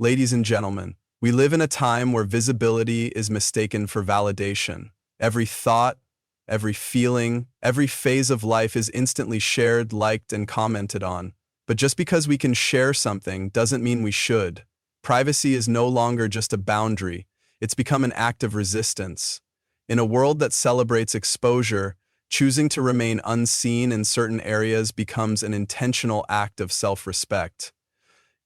Ladies and gentlemen, we live in a time where visibility is mistaken for validation. Every thought, every feeling, every phase of life is instantly shared, liked, and commented on. But just because we can share something doesn't mean we should. Privacy is no longer just a boundary, it's become an act of resistance. In a world that celebrates exposure, choosing to remain unseen in certain areas becomes an intentional act of self-respect.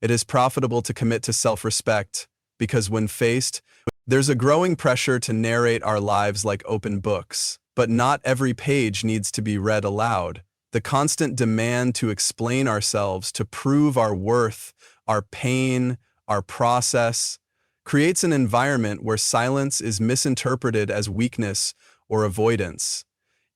It is profitable to commit to self-respect because when faced, there's a growing pressure to narrate our lives like open books. But not every page needs to be read aloud. The constant demand to explain ourselves, to prove our worth, our pain, our process, creates an environment where silence is misinterpreted as weakness or avoidance.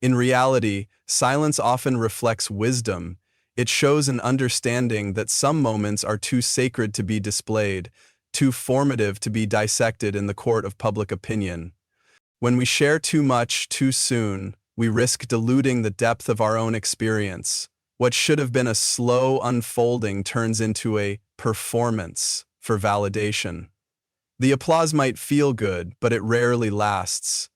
In reality, silence often reflects wisdom. It shows an understanding that some moments are too sacred to be displayed, too formative to be dissected in the court of public opinion. When we share too much too soon, we risk diluting the depth of our own experience. What should have been a slow unfolding turns into a performance for validation. The applause might feel good, but it rarely lasts.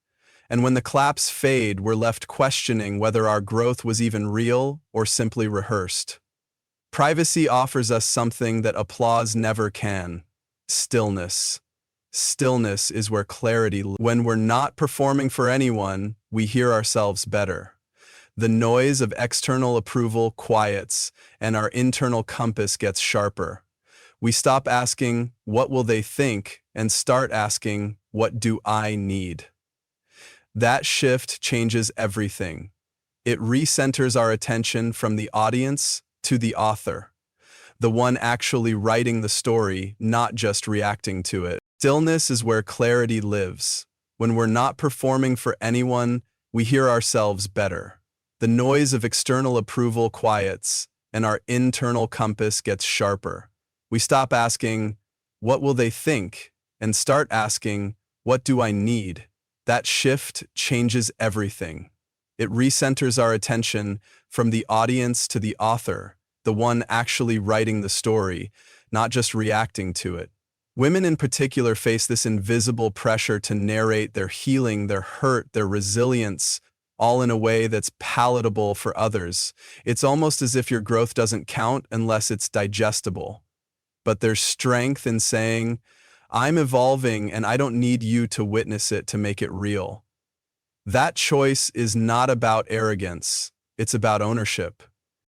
And when the claps fade, we're left questioning whether our growth was even real or simply rehearsed. Privacy offers us something that applause never can: stillness. Stillness is where clarity lives. When we're not performing for anyone, we hear ourselves better. The noise of external approval quiets, and our internal compass gets sharper. We stop asking, "What will they think?" and start asking, "What do I need?" That shift changes everything. It recenters our attention from the audience to the author, the one actually writing the story, not just reacting to it. Stillness is where clarity lives. When we're not performing for anyone, we hear ourselves better. The noise of external approval quiets, and our internal compass gets sharper. We stop asking, "What will they think?" and start asking, "What do I need?" That shift changes everything. It recenters our attention from the audience to the author, the one actually writing the story, not just reacting to it. Women in particular face this invisible pressure to narrate their healing, their hurt, their resilience, all in a way that's palatable for others. It's almost as if your growth doesn't count unless it's digestible. But there's strength in saying, "I'm evolving and I don't need you to witness it to make it real." That choice is not about arrogance, it's about ownership.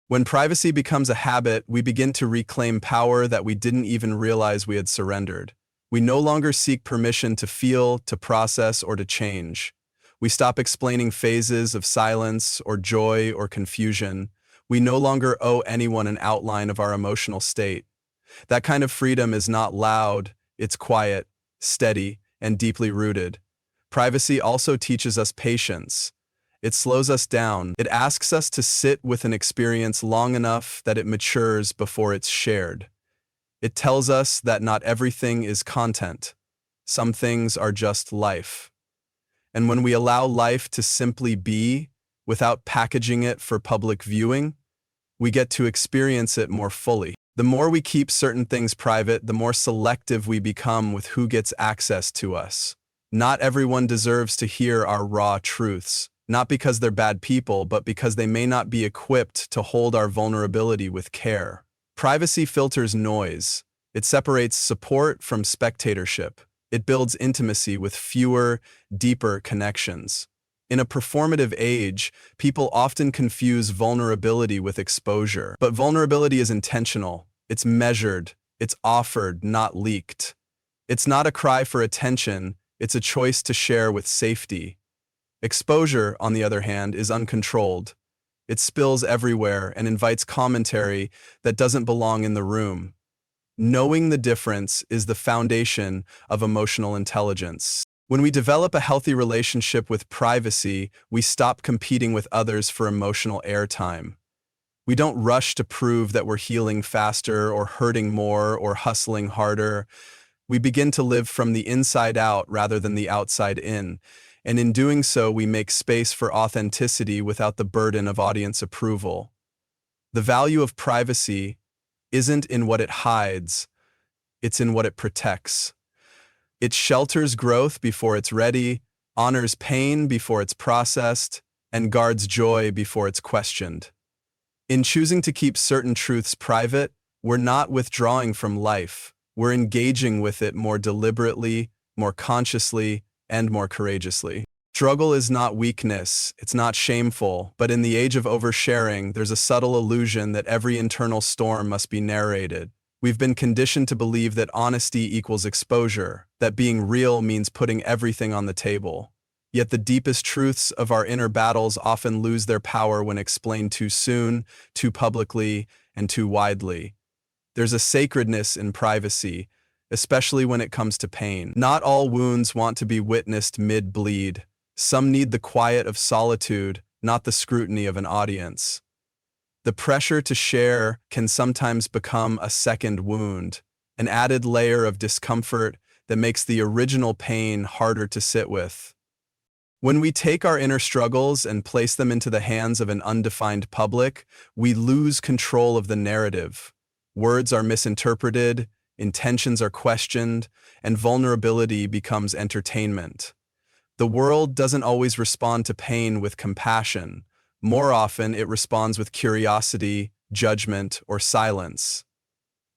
When privacy becomes a habit, we begin to reclaim power that we didn't even realize we had surrendered. We no longer seek permission to feel, to process, or to change. We stop explaining phases of silence or joy or confusion. We no longer owe anyone an outline of our emotional state. That kind of freedom is not loud, it's quiet, steady, and deeply rooted. Privacy also teaches us patience. It slows us down. It asks us to sit with an experience long enough that it matures before it's shared. It tells us that not everything is content. Some things are just life. And when we allow life to simply be, without packaging it for public viewing, we get to experience it more fully. The more we keep certain things private, the more selective we become with who gets access to us. Not everyone deserves to hear our raw truths. Not because they're bad people, but because they may not be equipped to hold our vulnerability with care. Privacy filters noise. It separates support from spectatorship. It builds intimacy with fewer, deeper connections. In a performative age, people often confuse vulnerability with exposure. But vulnerability is intentional. It's measured. It's offered, not leaked. It's not a cry for attention. It's a choice to share with safety. Exposure, on the other hand, is uncontrolled. It spills everywhere and invites commentary that doesn't belong in the room. Knowing the difference is the foundation of emotional intelligence. When we develop a healthy relationship with privacy, we stop competing with others for emotional airtime. We don't rush to prove that we're healing faster or hurting more or hustling harder. We begin to live from the inside out rather than the outside in. And in doing so, we make space for authenticity without the burden of audience approval. The value of privacy isn't in what it hides, it's in what it protects. It shelters growth before it's ready, honors pain before it's processed, and guards joy before it's questioned. In choosing to keep certain truths private, we're not withdrawing from life. We're engaging with it more deliberately, more consciously, and more courageously. Struggle is not weakness, it's not shameful, but in the age of oversharing, there's a subtle illusion that every internal storm must be narrated. We've been conditioned to believe that honesty equals exposure, that being real means putting everything on the table. Yet the deepest truths of our inner battles often lose their power when explained too soon, too publicly, and too widely. There's a sacredness in privacy, especially when it comes to pain. Not all wounds want to be witnessed mid-bleed. Some need the quiet of solitude, not the scrutiny of an audience. The pressure to share can sometimes become a second wound, an added layer of discomfort that makes the original pain harder to sit with. When we take our inner struggles and place them into the hands of an undefined public, we lose control of the narrative. Words are misinterpreted, intentions are questioned, and vulnerability becomes entertainment. The world doesn't always respond to pain with compassion. More often, it responds with curiosity, judgment, or silence.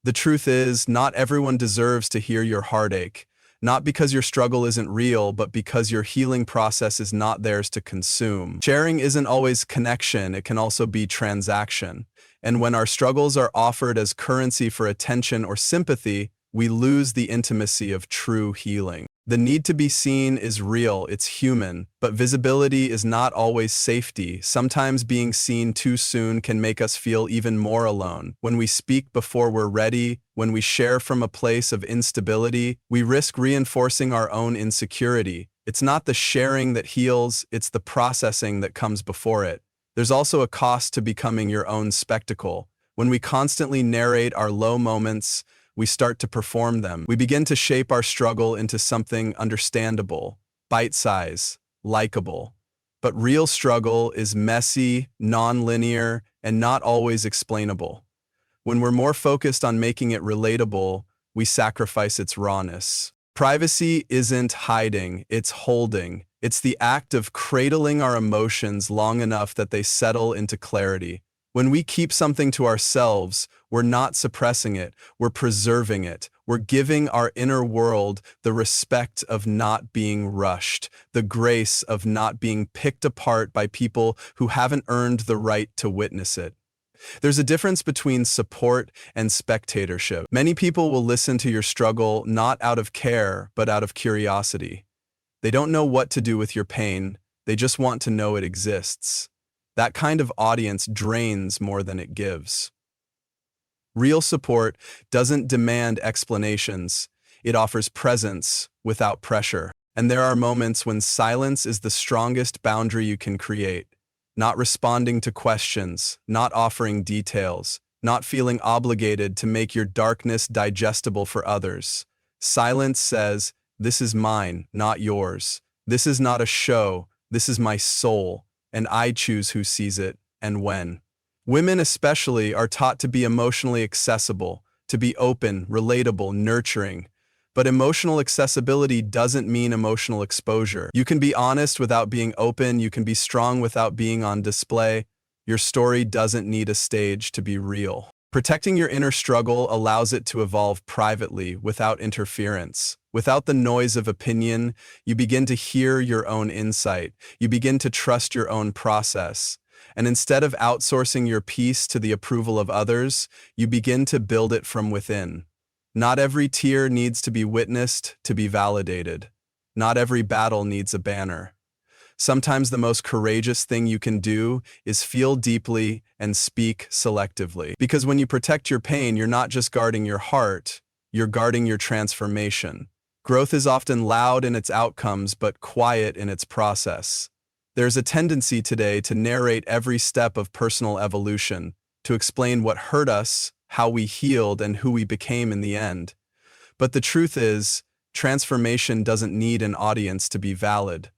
The truth is, not everyone deserves to hear your heartache, not because your struggle isn't real, but because your healing process is not theirs to consume. Sharing isn't always connection, it can also be transaction. And when our struggles are offered as currency for attention or sympathy, we lose the intimacy of true healing. The need to be seen is real, it's human, but visibility is not always safety. Sometimes being seen too soon can make us feel even more alone. When we speak before we're ready, when we share from a place of instability, we risk reinforcing our own insecurity. It's not the sharing that heals, it's the processing that comes before it. There's also a cost to becoming your own spectacle. When we constantly narrate our low moments, we start to perform them. We begin to shape our struggle into something understandable, bite-sized, likable. But real struggle is messy, non-linear, and not always explainable. When we're more focused on making it relatable, we sacrifice its rawness. Privacy isn't hiding, it's holding. It's the act of cradling our emotions long enough that they settle into clarity. When we keep something to ourselves, we're not suppressing it, we're preserving it. We're giving our inner world the respect of not being rushed, the grace of not being picked apart by people who haven't earned the right to witness it. There's a difference between support and spectatorship. Many people will listen to your struggle not out of care, but out of curiosity. They don't know what to do with your pain, they just want to know it exists. That kind of audience drains more than it gives. Real support doesn't demand explanations. It offers presence without pressure. And there are moments when silence is the strongest boundary you can create. Not responding to questions, not offering details, not feeling obligated to make your darkness digestible for others. Silence says, "This is mine, not yours. This is not a show, this is my soul. And I choose who sees it and when." Women especially are taught to be emotionally accessible, to be open, relatable, nurturing. But emotional accessibility doesn't mean emotional exposure. You can be honest without being open, you can be strong without being on display. Your story doesn't need a stage to be real. Protecting your inner struggle allows it to evolve privately, without interference. Without the noise of opinion, you begin to hear your own insight. You begin to trust your own process. And instead of outsourcing your peace to the approval of others, you begin to build it from within. Not every tear needs to be witnessed to be validated. Not every battle needs a banner. Sometimes the most courageous thing you can do is feel deeply and speak selectively. Because when you protect your pain, you're not just guarding your heart, you're guarding your transformation. Growth is often loud in its outcomes, but quiet in its process. There's a tendency today to narrate every step of personal evolution, to explain what hurt us, how we healed, and who we became in the end. But the truth is, transformation doesn't need an audience to be valid.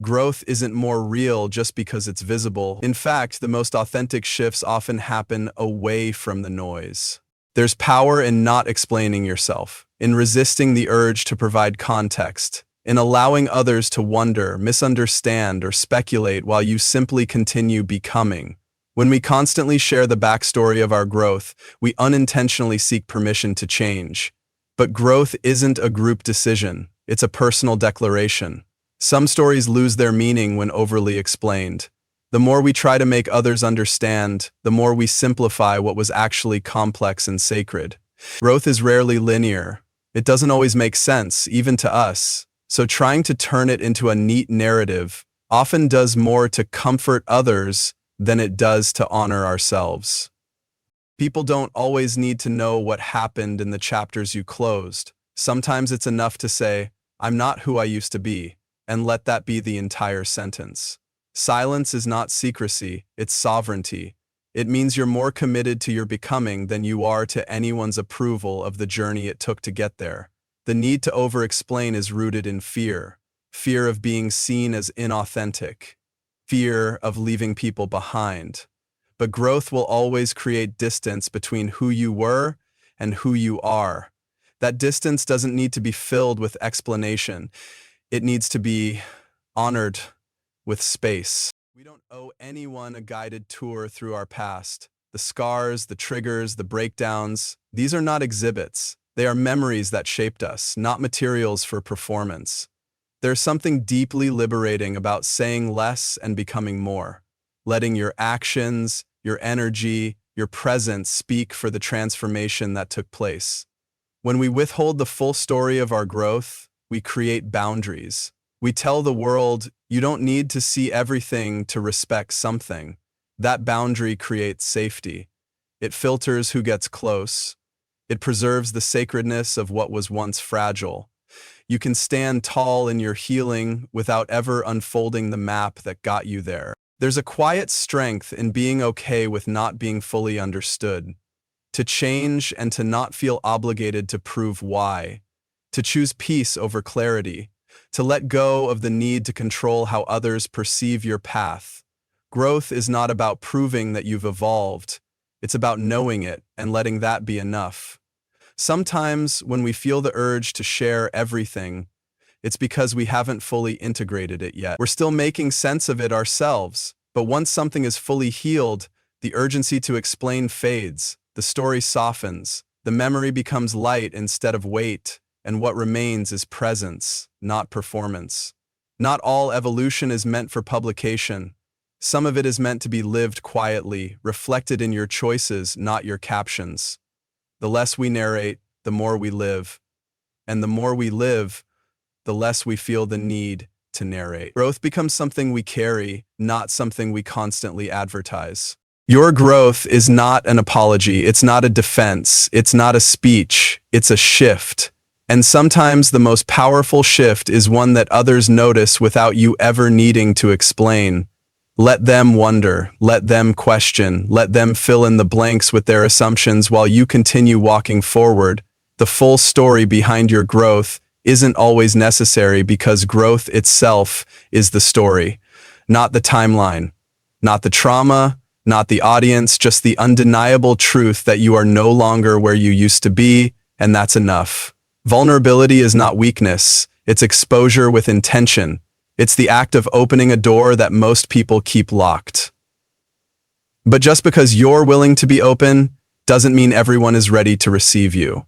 Growth isn't more real just because it's visible. In fact, the most authentic shifts often happen away from the noise. There's power in not explaining yourself, in resisting the urge to provide context, in allowing others to wonder, misunderstand, or speculate while you simply continue becoming. When we constantly share the backstory of our growth, we unintentionally seek permission to change. But growth isn't a group decision, it's a personal declaration. Some stories lose their meaning when overly explained. The more we try to make others understand, the more we simplify what was actually complex and sacred. Growth is rarely linear. It doesn't always make sense, even to us. So trying to turn it into a neat narrative often does more to comfort others than it does to honor ourselves. People don't always need to know what happened in the chapters you closed. Sometimes it's enough to say, "I'm not who I used to be," and let that be the entire sentence. Silence is not secrecy, it's sovereignty. It means you're more committed to your becoming than you are to anyone's approval of the journey it took to get there. The need to over-explain is rooted in fear. Fear of being seen as inauthentic. Fear of leaving people behind. But growth will always create distance between who you were and who you are. That distance doesn't need to be filled with explanation. It needs to be honored with space. We don't owe anyone a guided tour through our past. The scars, the triggers, the breakdowns, these are not exhibits. They are memories that shaped us, not materials for performance. There's something deeply liberating about saying less and becoming more, letting your actions, your energy, your presence speak for the transformation that took place. When we withhold the full story of our growth, we create boundaries. We tell the world, you don't need to see everything to respect something. That boundary creates safety. It filters who gets close. It preserves the sacredness of what was once fragile. You can stand tall in your healing without ever unfolding the map that got you there. There's a quiet strength in being okay with not being fully understood. To change and to not feel obligated to prove why. To choose peace over clarity. To let go of the need to control how others perceive your path. Growth is not about proving that you've evolved. It's about knowing it and letting that be enough. Sometimes when we feel the urge to share everything, it's because we haven't fully integrated it yet. We're still making sense of it ourselves, but once something is fully healed, the urgency to explain fades, the story softens, the memory becomes light instead of weight, and what remains is presence, not performance. Not all evolution is meant for publication. Some of it is meant to be lived quietly, reflected in your choices, not your captions. The less we narrate, the more we live. And the more we live, the less we feel the need to narrate. Growth becomes something we carry, not something we constantly advertise. Your growth is not an apology, it's not a defense, it's not a speech, it's a shift. And sometimes the most powerful shift is one that others notice without you ever needing to explain. Let them wonder, let them question, let them fill in the blanks with their assumptions while you continue walking forward. The full story behind your growth isn't always necessary because growth itself is the story, not the timeline, not the trauma, not the audience, just the undeniable truth that you are no longer where you used to be, and that's enough. Vulnerability is not weakness, it's exposure with intention. It's the act of opening a door that most people keep locked. But just because you're willing to be open doesn't mean everyone is ready to receive you.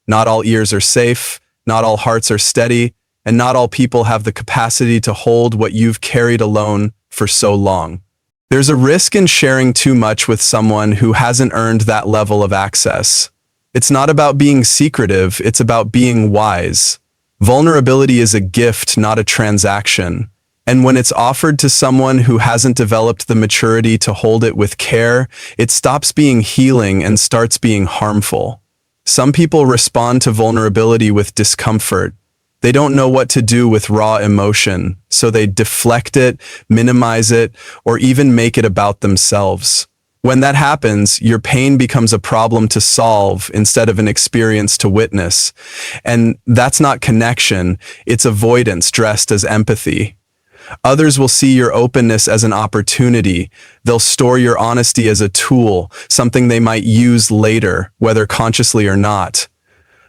Not all ears are safe, not all hearts are steady, and not all people have the capacity to hold what you've carried alone for so long. There's a risk in sharing too much with someone who hasn't earned that level of access. It's not about being secretive, it's about being wise. Vulnerability is a gift, not a transaction. And when it's offered to someone who hasn't developed the maturity to hold it with care, it stops being healing and starts being harmful. Some people respond to vulnerability with discomfort. They don't know what to do with raw emotion, so they deflect it, minimize it, or even make it about themselves. When that happens, your pain becomes a problem to solve instead of an experience to witness. And that's not connection, it's avoidance dressed as empathy. Others will see your openness as an opportunity. They'll store your honesty as a tool, something they might use later, whether consciously or not.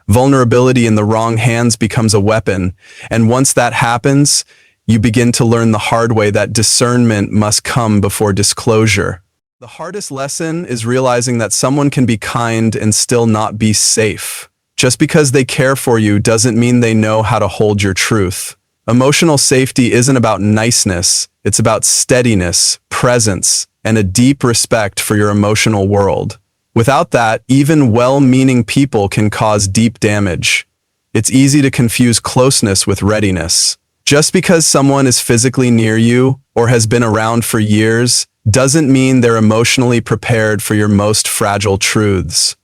Vulnerability in the wrong hands becomes a weapon, and once that happens, you begin to learn the hard way that discernment must come before disclosure. The hardest lesson is realizing that someone can be kind and still not be safe. Just because they care for you doesn't mean they know how to hold your truth. Emotional safety isn't about niceness, it's about steadiness, presence, and a deep respect for your emotional world. Without that, even well-meaning people can cause deep damage. It's easy to confuse closeness with readiness. Just because someone is physically near you or has been around for years doesn't mean they're emotionally prepared for your most fragile truths.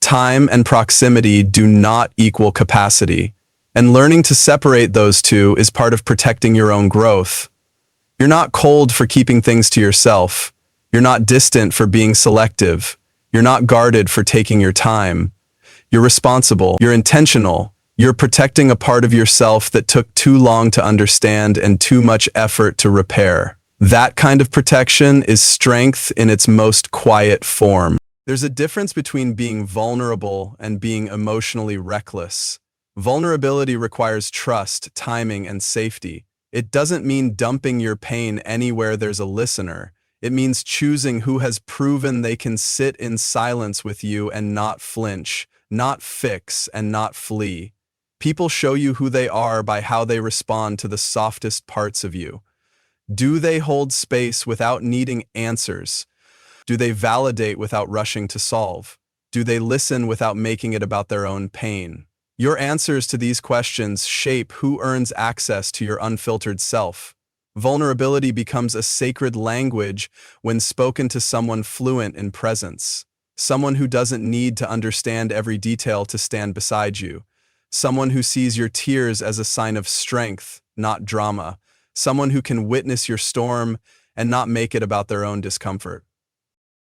Time and proximity do not equal capacity, and learning to separate those two is part of protecting your own growth. You're not cold for keeping things to yourself. You're not distant for being selective. You're not guarded for taking your time. You're responsible. You're intentional. You're protecting a part of yourself that took too long to understand and too much effort to repair. That kind of protection is strength in its most quiet form. There's a difference between being vulnerable and being emotionally reckless. Vulnerability requires trust, timing, and safety. It doesn't mean dumping your pain anywhere there's a listener. It means choosing who has proven they can sit in silence with you and not flinch, not fix, and not flee. People show you who they are by how they respond to the softest parts of you. Do they hold space without needing answers? Do they validate without rushing to solve? Do they listen without making it about their own pain? Your answers to these questions shape who earns access to your unfiltered self. Vulnerability becomes a sacred language when spoken to someone fluent in presence, someone who doesn't need to understand every detail to stand beside you, someone who sees your tears as a sign of strength, not drama, someone who can witness your storm and not make it about their own discomfort.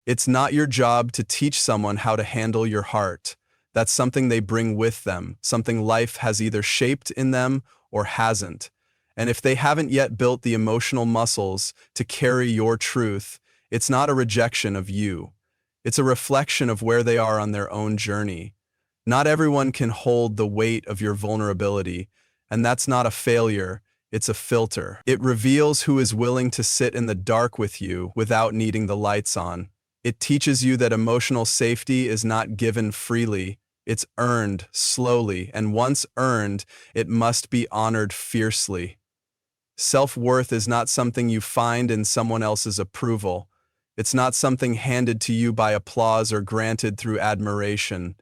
It's not your job to teach someone how to handle your heart. That's something they bring with them, something life has either shaped in them or hasn't. And if they haven't yet built the emotional muscles to carry your truth, it's not a rejection of you. It's a reflection of where they are on their own journey. Not everyone can hold the weight of your vulnerability, and that's not a failure, it's a filter. It reveals who is willing to sit in the dark with you without needing the lights on. It teaches you that emotional safety is not given freely, it's earned slowly, and once earned, it must be honored fiercely. Self-worth is not something you find in someone else's approval. It's not something handed to you by applause or granted through admiration.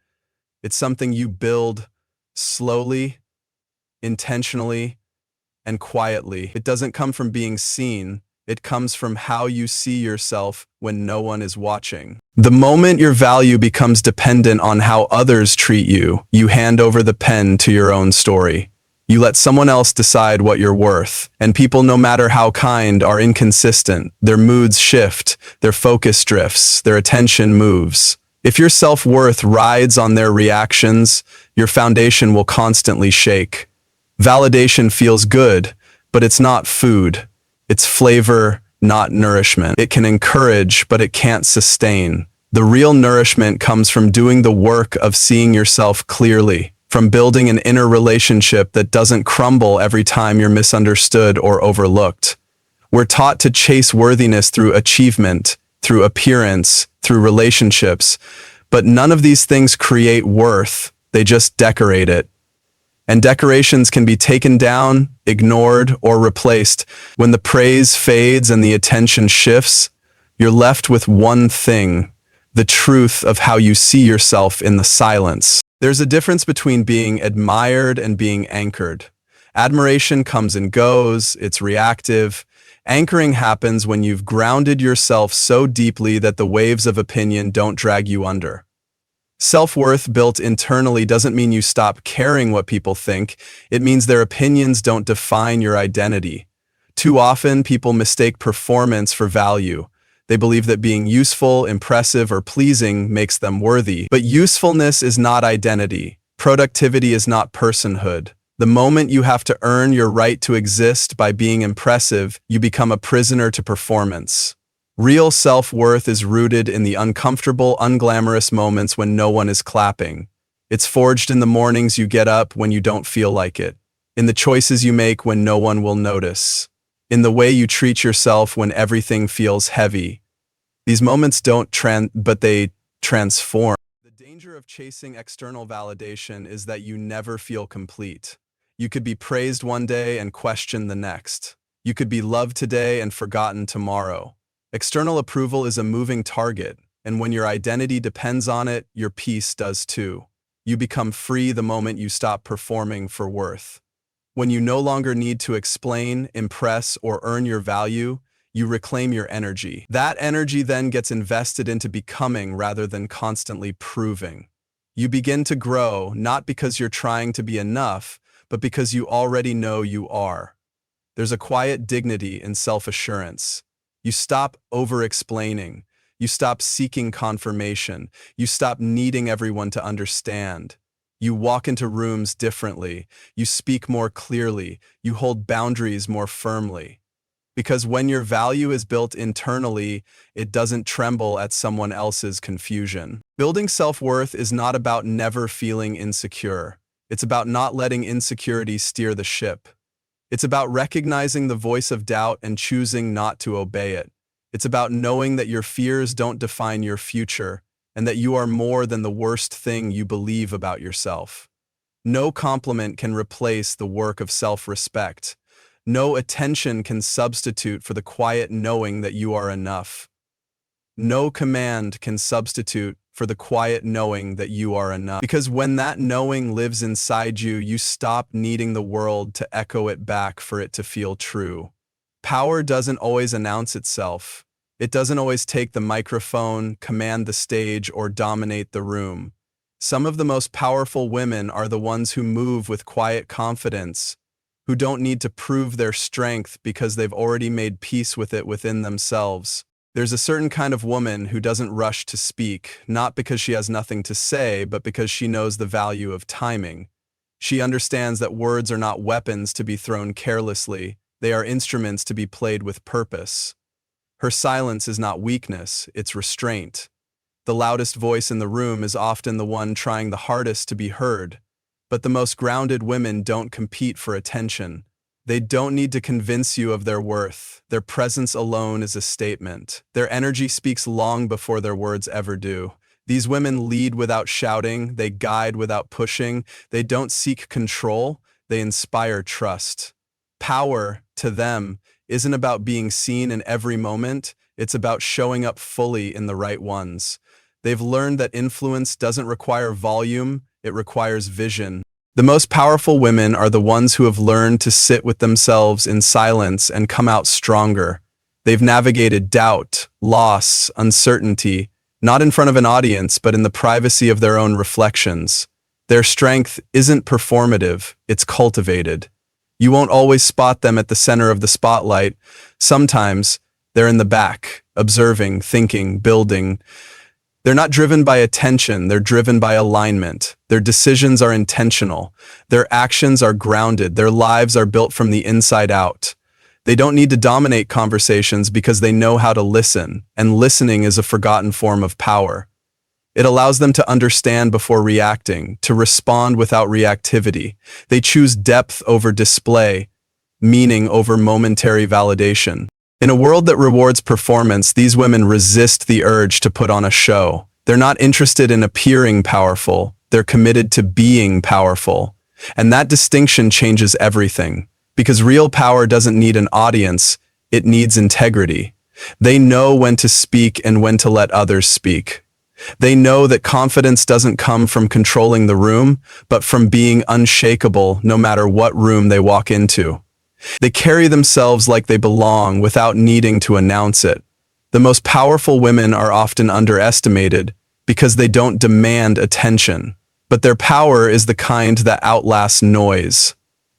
It's something you build slowly, intentionally, and quietly. It doesn't come from being seen. It comes from how you see yourself when no one is watching. The moment your value becomes dependent on how others treat you, you hand over the pen to your own story. You let someone else decide what you're worth, and people, no matter how kind, are inconsistent. Their moods shift, their focus drifts, their attention moves. If your self-worth rides on their reactions, your foundation will constantly shake. Validation feels good, but it's not food. It's flavor, not nourishment. It can encourage, but it can't sustain. The real nourishment comes from doing the work of seeing yourself clearly, from building an inner relationship that doesn't crumble every time you're misunderstood or overlooked. We're taught to chase worthiness through achievement, through appearance, through relationships, but none of these things create worth, they just decorate it. And decorations can be taken down, ignored, or replaced. When the praise fades and the attention shifts, you're left with one thing: the truth of how you see yourself in the silence. There's a difference between being admired and being anchored. Admiration comes and goes, it's reactive. Anchoring happens when you've grounded yourself so deeply that the waves of opinion don't drag you under. Self-worth built internally doesn't mean you stop caring what people think. It means their opinions don't define your identity. Too often, people mistake performance for value. They believe that being useful, impressive, or pleasing makes them worthy. But usefulness is not identity. Productivity is not personhood. The moment you have to earn your right to exist by being impressive, you become a prisoner to performance. Real self-worth is rooted in the uncomfortable, unglamorous moments when no one is clapping. It's forged in the mornings you get up when you don't feel like it, in the choices you make when no one will notice, in the way you treat yourself when everything feels heavy. These moments but they transform. The danger of chasing external validation is that you never feel complete. You could be praised one day and questioned the next. You could be loved today and forgotten tomorrow. External approval is a moving target, and when your identity depends on it, your peace does too. You become free the moment you stop performing for worth. When you no longer need to explain, impress, or earn your value, you reclaim your energy. That energy then gets invested into becoming rather than constantly proving. You begin to grow, not because you're trying to be enough, but because you already know you are. There's a quiet dignity in self-assurance. You stop over-explaining. You stop seeking confirmation. You stop needing everyone to understand. You walk into rooms differently. You speak more clearly. You hold boundaries more firmly. Because when your value is built internally, it doesn't tremble at someone else's confusion. Building self-worth is not about never feeling insecure. It's about not letting insecurity steer the ship. It's about recognizing the voice of doubt and choosing not to obey it. It's about knowing that your fears don't define your future and that you are more than the worst thing you believe about yourself. No compliment can replace the work of self-respect. No attention can substitute for the quiet knowing that you are enough. No command can substitute for the quiet knowing that you are enough. Because when that knowing lives inside you, you stop needing the world to echo it back for it to feel true. Power doesn't always announce itself. It doesn't always take the microphone, command the stage, or dominate the room. Some of the most powerful women are the ones who move with quiet confidence, who don't need to prove their strength because they've already made peace with it within themselves. There's a certain kind of woman who doesn't rush to speak, not because she has nothing to say, but because she knows the value of timing. She understands that words are not weapons to be thrown carelessly. They are instruments to be played with purpose. Her silence is not weakness, it's restraint. The loudest voice in the room is often the one trying the hardest to be heard. But the most grounded women don't compete for attention. They don't need to convince you of their worth. Their presence alone is a statement. Their energy speaks long before their words ever do. These women lead without shouting. They guide without pushing. They don't seek control. They inspire trust. Power, to them, isn't about being seen in every moment. It's about showing up fully in the right ones. They've learned that influence doesn't require volume. It requires vision. The most powerful women are the ones who have learned to sit with themselves in silence and come out stronger. They've navigated doubt, loss, uncertainty, not in front of an audience, but in the privacy of their own reflections. Their strength isn't performative, it's cultivated. You won't always spot them at the center of the spotlight. Sometimes they're in the back, observing, thinking, building. They're not driven by attention, they're driven by alignment. Their decisions are intentional. Their actions are grounded. Their lives are built from the inside out. They don't need to dominate conversations because they know how to listen, and listening is a forgotten form of power. It allows them to understand before reacting, to respond without reactivity. They choose depth over display, meaning over momentary validation. In a world that rewards performance, these women resist the urge to put on a show. They're not interested in appearing powerful. They're committed to being powerful. And that distinction changes everything. Because real power doesn't need an audience, it needs integrity. They know when to speak and when to let others speak. They know that confidence doesn't come from controlling the room, but from being unshakable no matter what room they walk into. They carry themselves like they belong without needing to announce it. The most powerful women are often underestimated because they don't demand attention. But their power is the kind that outlasts noise.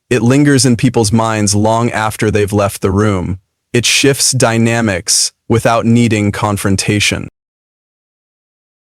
It lingers in people's minds long after they've left the room. It shifts dynamics without needing confrontation.